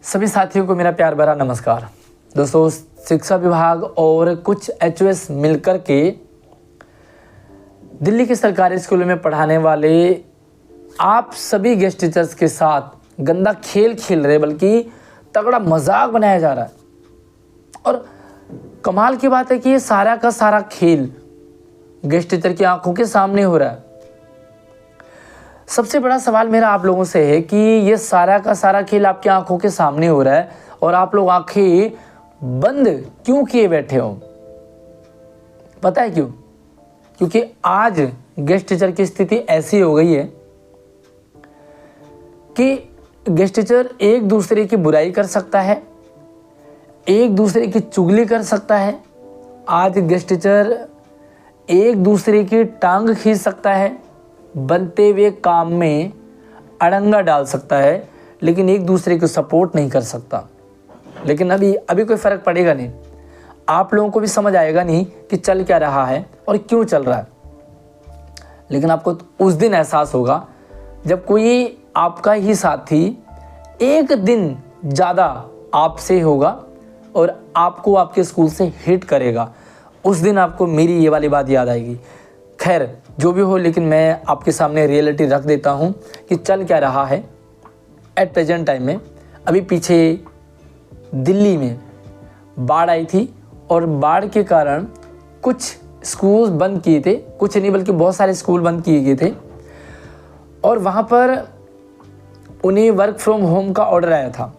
सभी साथियों को मेरा प्यार भरा नमस्कार। दोस्तों, शिक्षा विभाग और कुछ एचओएस मिलकर के दिल्ली के सरकारी स्कूलों में पढ़ाने वाले आप सभी गेस्ट टीचर्स के साथ गंदा खेल खेल रहे, बल्कि तगड़ा मजाक बनाया जा रहा है। और कमाल की बात है कि ये सारा का सारा खेल गेस्ट टीचर की आंखों के सामने हो रहा है। सबसे बड़ा सवाल मेरा आप लोगों से है कि ये सारा का सारा खेल आपकी आंखों के सामने हो रहा है और आप लोग आंखें बंद क्यों किए बैठे हो? पता है क्यों? क्योंकि आज गेस्ट टीचर की स्थिति ऐसी हो गई है कि गेस्ट टीचर एक दूसरे की बुराई कर सकता है, एक दूसरे की चुगली कर सकता है। आज गेस्ट टीचर एक दूसरे की टांग खींच सकता है, बनते हुए काम में अड़ंगा डाल सकता है, लेकिन एक दूसरे को सपोर्ट नहीं कर सकता। लेकिन अभी कोई फ़र्क पड़ेगा नहीं, आप लोगों को भी समझ आएगा नहीं कि चल क्या रहा है और क्यों चल रहा है। लेकिन आपको उस दिन एहसास होगा जब कोई आपका ही साथी एक दिन ज़्यादा आपसे होगा और आपको आपके स्कूल से हिट करेगा। उस दिन आपको मेरी ये वाली बात याद आएगी। खैर, जो भी हो, लेकिन मैं आपके सामने रियलिटी रख देता हूँ कि चल क्या रहा है एट प्रेजेंट टाइम में। अभी पीछे दिल्ली में बाढ़ आई थी और बाढ़ के कारण कुछ स्कूल बंद किए थे, कुछ नहीं बल्कि बहुत सारे स्कूल बंद किए गए थे और वहाँ पर उन्हें वर्क फ्रॉम होम का ऑर्डर आया था।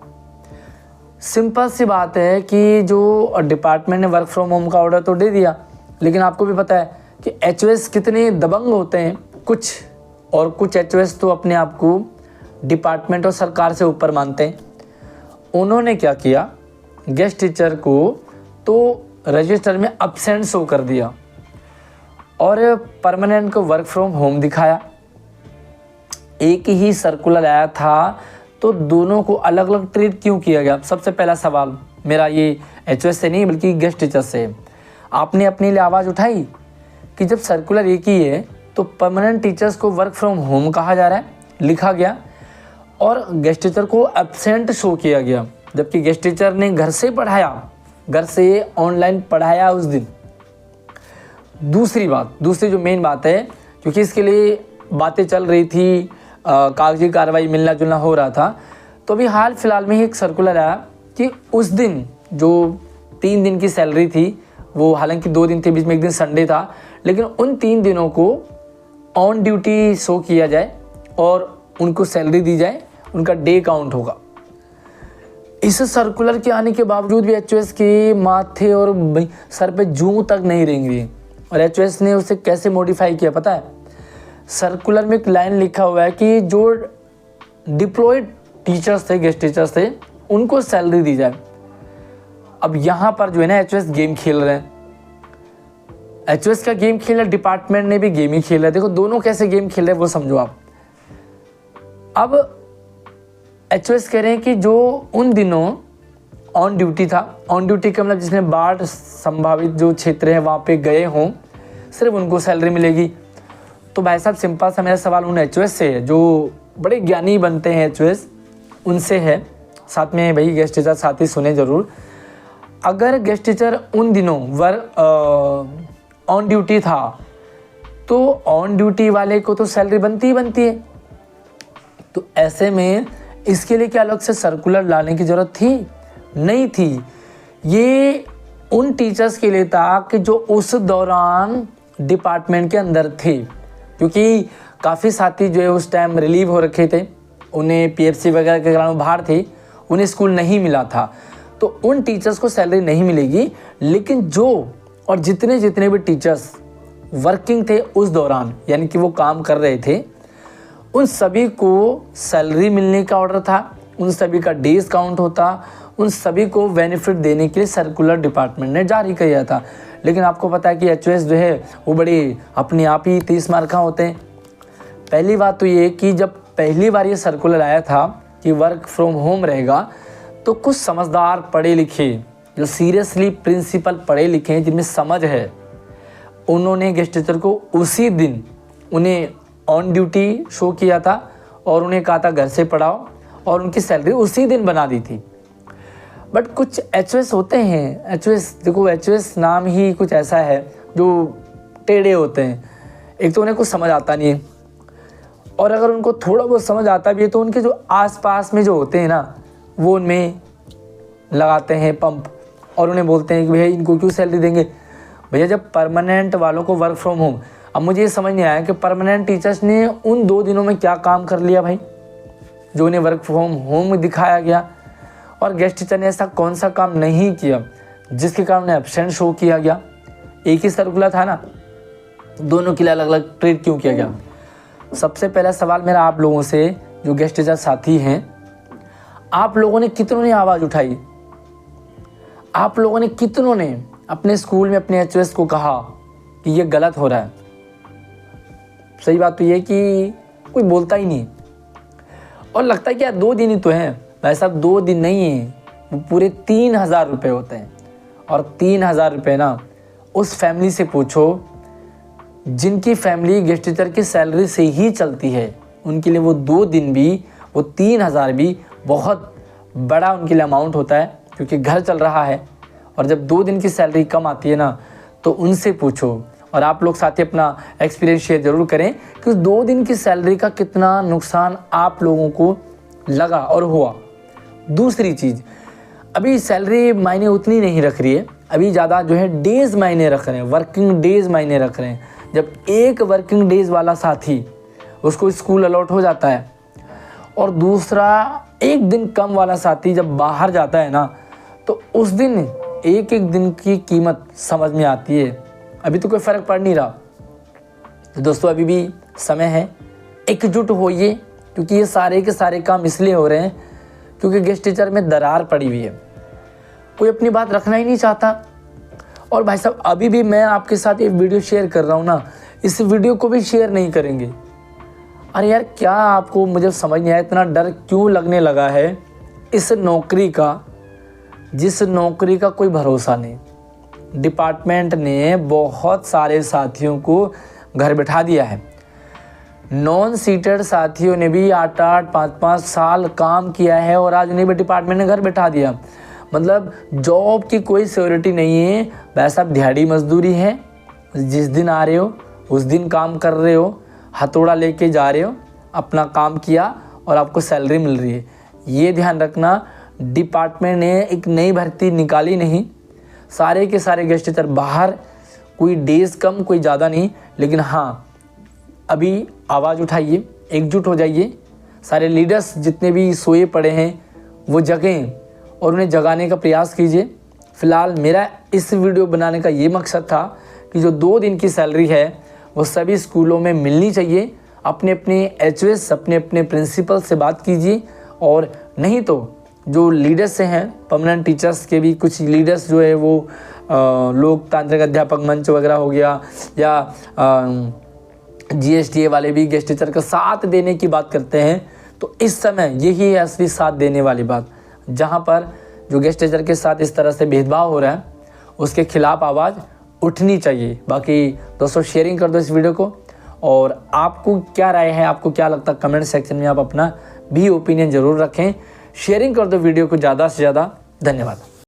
सिंपल सी बात है कि जो डिपार्टमेंट ने वर्क फ्रॉम होम का ऑर्डर तो दे दिया, लेकिन आपको भी पता है कि एचओएस कितने दबंग होते हैं। कुछ एचओएस तो अपने आप को डिपार्टमेंट और सरकार से ऊपर मानते हैं। उन्होंने क्या किया, गेस्ट टीचर को तो रजिस्टर में एब्सेंट शो कर दिया और परमानेंट को वर्क फ्रॉम होम दिखाया। एक ही सर्कुलर आया था तो दोनों को अलग अलग ट्रीट क्यों किया गया? सबसे पहला सवाल मेरा ये एचओएस से नहीं बल्कि गेस्ट टीचर से। आपने अपने लिए आवाज़ उठाई कि जब सर्कुलर एक ही है तो परमानेंट टीचर्स को वर्क फ्रॉम होम कहा जा रहा है, लिखा गया, और गेस्ट टीचर को एब्सेंट शो किया गया, जबकि गेस्ट टीचर ने घर से पढ़ाया, घर से ऑनलाइन पढ़ाया उस दिन। दूसरी जो मेन बात है, क्योंकि इसके लिए बातें चल रही थी, कागजी कार्रवाई मिलना जुलना हो रहा था, तो अभी हाल फिलहाल में ही एक सर्कुलर आया कि उस दिन जो 3 दिन की सैलरी थी, वो हालांकि 2 दिन थे, बीच में एक दिन संडे था, लेकिन उन 3 दिनों को ऑन ड्यूटी शो किया जाए और उनको सैलरी दी जाए, उनका डे काउंट होगा। इस सर्कुलर के आने के बावजूद भी एचओएस के माथे और सर पे जूं तक नहीं रेंगी। और एचओएस ने उसे कैसे मॉडिफाई किया पता है? सर्कुलर में एक लाइन लिखा हुआ है कि जो डिप्लॉयड टीचर्स थे, गेस्ट टीचर्स थे, उनको सैलरी दी जाए। अब यहाँ पर जो है ना, एचओएस गेम खेल रहे हैं। एचओएस का गेम खेल रहा है, डिपार्टमेंट ने भी गेम ही खेल रहा है। देखो दोनों कैसे गेम खेल रहे हैं वो समझो आप। अब एचओएस कह रहे हैं कि जो उन दिनों ऑन ड्यूटी था, ऑन ड्यूटी का मतलब जिसने बाढ़ संभावित जो क्षेत्र है वहाँ पे गए हों, सिर्फ उनको सैलरी मिलेगी। तो भाई साहब, सिंपल सा मेरा सवाल उन एचओएस से है जो बड़े ज्ञानी बनते हैं, एचओएस उनसे है, साथ में भाई गेस्ट टीचर साथी सुने ज़रूर। अगर गेस्ट टीचर उन दिनों ऑन ड्यूटी था तो ऑन ड्यूटी वाले को तो सैलरी बनती है। तो ऐसे में इसके लिए क्या अलग से सर्कुलर लाने की ज़रूरत थी? नहीं थी। ये उन टीचर्स के लिए था कि जो उस दौरान डिपार्टमेंट के अंदर थे, क्योंकि काफ़ी साथी जो है उस टाइम रिलीव हो रखे थे, उन्हें पीएफसी वगैरह के कारण बाहर थे, उन्हें स्कूल नहीं मिला था, तो उन टीचर्स को सैलरी नहीं मिलेगी। लेकिन जितने भी टीचर्स वर्किंग थे उस दौरान, यानी कि वो काम कर रहे थे, उन सभी को सैलरी मिलने का ऑर्डर था, उन सभी का डेज काउंट होता, उन सभी को बेनिफिट देने के लिए सर्कुलर डिपार्टमेंट ने जारी किया था। लेकिन आपको पता है कि एचओएस जो है वो बड़े अपने आप ही 30 मार्का होते हैं। पहली बात तो ये कि जब पहली बार ये सर्कुलर आया था कि वर्क फ्रॉम होम रहेगा, तो कुछ समझदार पढ़े लिखे, जो सीरियसली प्रिंसिपल पढ़े लिखे हैं, जिनमें समझ है, उन्होंने गेस्ट टीचर को उसी दिन उन्हें ऑन ड्यूटी शो किया था और उन्हें कहा था घर से पढ़ाओ, और उनकी सैलरी उसी दिन बना दी थी। बट कुछ HOS होते हैं, HOS देखो HOS नाम ही कुछ ऐसा है जो टेढ़े होते हैं। एक तो उन्हें कुछ समझ आता नहीं है, और अगर उनको थोड़ा बहुत समझ आता भी है तो उनके जो आसपास में जो होते हैं ना वो उनमें लगाते हैं पंप, और उन्हें बोलते हैं कि भैया इनको क्यों सैलरी देंगे। भैया जब परमानेंट वालों को वर्क फ्रॉम होम, अब मुझे ये समझ नहीं आया कि परमानेंट टीचर्स ने उन 2 दिनों में क्या काम कर लिया भाई जो उन्हें वर्क फ्रॉम होम दिखाया गया, और गेस्ट टीचर ने ऐसा कौन सा काम नहीं किया जिसके कारण उन्हें एब्सेंट शो किया गया। एक ही सर्कुलर था ना, दोनों के लिए अलग अलग ट्रीट क्यों किया गया। सबसे पहला सवाल मेरा आप लोगों से, जो गेस्ट टीचर साथी हैं, आप लोगों ने कितनों ने आवाज़ उठाई, आप लोगों ने कितनों ने अपने स्कूल में अपने HOS को कहा कि ये गलत हो रहा है। सही बात तो ये कि कोई बोलता ही नहीं, और लगता है कि यार 2 दिन ही तो हैं। भाई साहब 2 दिन नहीं है, वो पूरे 3000 रुपये होते हैं, और 3000 रुपये ना उस फैमिली से पूछो जिनकी फैमिली गेस्ट टीचर की सैलरी से ही चलती है, उनके लिए वो 2 दिन भी, वो 3000 भी बहुत बड़ा उनके लिए अमाउंट होता है, क्योंकि घर चल रहा है। और जब 2 दिन की सैलरी कम आती है ना तो उनसे पूछो, और आप लोग साथ ही अपना एक्सपीरियंस शेयर ज़रूर करें कि उस 2 दिन की सैलरी का कितना नुकसान आप लोगों को लगा और हुआ। दूसरी चीज़, अभी सैलरी मायने उतनी नहीं रख रही है, अभी ज़्यादा जो है डेज़ मायने रख रहे हैं, वर्किंग डेज़ मायने रख रहे हैं। जब एक वर्किंग डेज़ वाला साथी उसको स्कूल अलॉट हो जाता है, और दूसरा 1 दिन कम वाला साथी जब बाहर जाता है ना, तो उस दिन एक दिन की कीमत समझ में आती है। अभी तो कोई फ़र्क पड़ नहीं रहा। तो दोस्तों अभी भी समय है, एकजुट होइए, क्योंकि ये सारे के सारे काम इसलिए हो रहे हैं क्योंकि गेस्ट टीचर में दरार पड़ी हुई है, कोई अपनी बात रखना ही नहीं चाहता। और भाई साहब अभी भी मैं आपके साथ ये वीडियो शेयर कर रहा हूँ ना, इस वीडियो को भी शेयर नहीं करेंगे। अरे यार क्या आपको, मुझे समझ नहीं आया इतना डर क्यों लगने लगा है इस नौकरी का, जिस नौकरी का कोई भरोसा नहीं। डिपार्टमेंट ने बहुत सारे साथियों को घर बैठा दिया है, नॉन सीटेड साथियों ने भी 8-8, 5-5 साल काम किया है, और आज उन्हें भी डिपार्टमेंट ने घर बैठा दिया। मतलब जॉब की कोई सिक्योरिटी नहीं है। वैसा दिहाड़ी मजदूरी है, जिस दिन आ रहे हो उस दिन काम कर रहे हो, हथौड़ा लेके जा रहे हो, अपना काम किया और आपको सैलरी मिल रही है। ये ध्यान रखना, डिपार्टमेंट ने एक नई भर्ती निकाली नहीं, सारे के सारे गेस्ट टीचर बाहर, कोई डेज़ कम कोई ज़्यादा नहीं। लेकिन हाँ, अभी आवाज़ उठाइए, एकजुट हो जाइए, सारे लीडर्स जितने भी सोए पड़े हैं वो जगें और उन्हें जगाने का प्रयास कीजिए। फ़िलहाल मेरा इस वीडियो बनाने का ये मकसद था कि जो 2 दिन की सैलरी है वो सभी स्कूलों में मिलनी चाहिए। अपने अपने HOS, अपने अपने प्रिंसिपल से बात कीजिए, और नहीं तो जो लीडर्स हैं, परमानेंट टीचर्स के भी कुछ लीडर्स जो है वो लोकतांत्रिक अध्यापक मंच वगैरह हो गया, या GSTA वाले भी गेस्ट टीचर का साथ देने की बात करते हैं। तो इस समय यही है असली साथ देने वाली बात, जहाँ पर जो गेस्ट टीचर के साथ इस तरह से भेदभाव हो रहा है उसके खिलाफ आवाज़ उठनी चाहिए। बाकी दोस्तों शेयरिंग कर दो इस वीडियो को, और आपको क्या राय है, आपको क्या लगता है, कमेंट सेक्शन में आप अपना भी ओपिनियन ज़रूर रखें। शेयरिंग कर दो वीडियो को ज़्यादा से ज़्यादा। धन्यवाद।